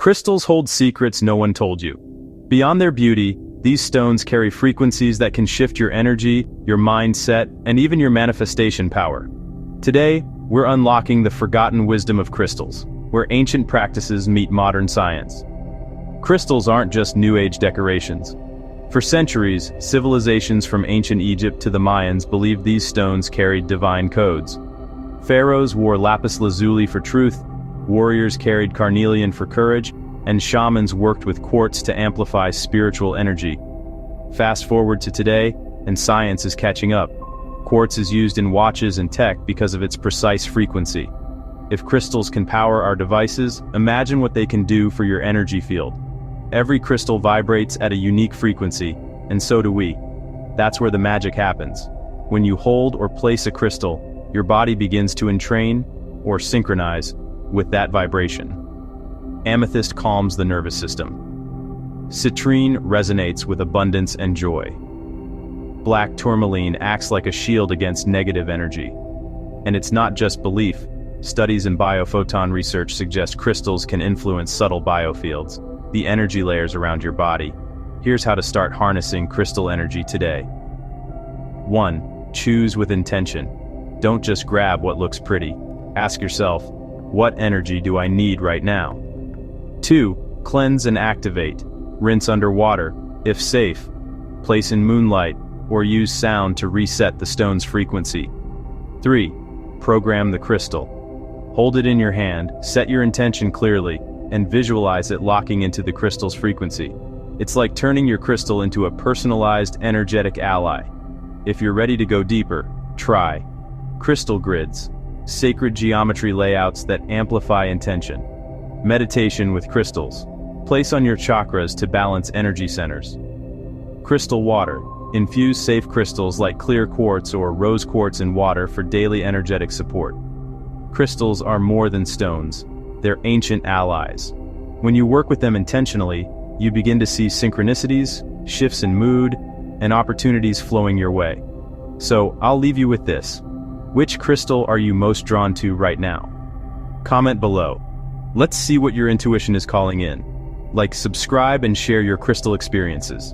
Crystals hold secrets no one told you. Beyond their beauty, these stones carry frequencies that can shift your energy, your mindset, and even your manifestation power. Today, we're unlocking the forgotten wisdom of crystals, where ancient practices meet modern science. Crystals aren't just New Age decorations. For centuries, civilizations from ancient Egypt to the Mayans believed these stones carried divine codes. Pharaohs wore lapis lazuli for truth, warriors carried carnelian for courage, and shamans worked with quartz to amplify spiritual energy. Fast forward to today, and science is catching up. Quartz is used in watches and tech because of its precise frequency. If crystals can power our devices, imagine what they can do for your energy field. Every crystal vibrates at a unique frequency, and so do we. That's where the magic happens. When you hold or place a crystal, your body begins to entrain, or synchronize, with that vibration. Amethyst calms the nervous system. Citrine resonates with abundance and joy. Black tourmaline acts like a shield against negative energy. And it's not just belief. Studies in biophoton research suggest crystals can influence subtle biofields, the energy layers around your body. Here's how to start harnessing crystal energy today. 1. Choose with intention. Don't just grab what looks pretty. Ask yourself, what energy do I need right now? 2. Cleanse and activate. Rinse underwater, if safe. Place in moonlight, or use sound to reset the stone's frequency. 3. Program the crystal. Hold it in your hand, set your intention clearly, and visualize it locking into the crystal's frequency. It's like turning your crystal into a personalized, energetic ally. If you're ready to go deeper, try crystal grids, sacred geometry layouts that amplify intention. Meditation with crystals. Place on your chakras to balance energy centers. Crystal water. Infuse safe crystals like clear quartz or rose quartz in water for daily energetic support. Crystals are more than stones. They're ancient allies. When you work with them intentionally, you begin to see synchronicities, shifts in mood, and opportunities flowing your way. So, I'll leave you with this. Which crystal are you most drawn to right now? Comment below. Let's see what your intuition is calling in. Like, subscribe, and share your crystal experiences.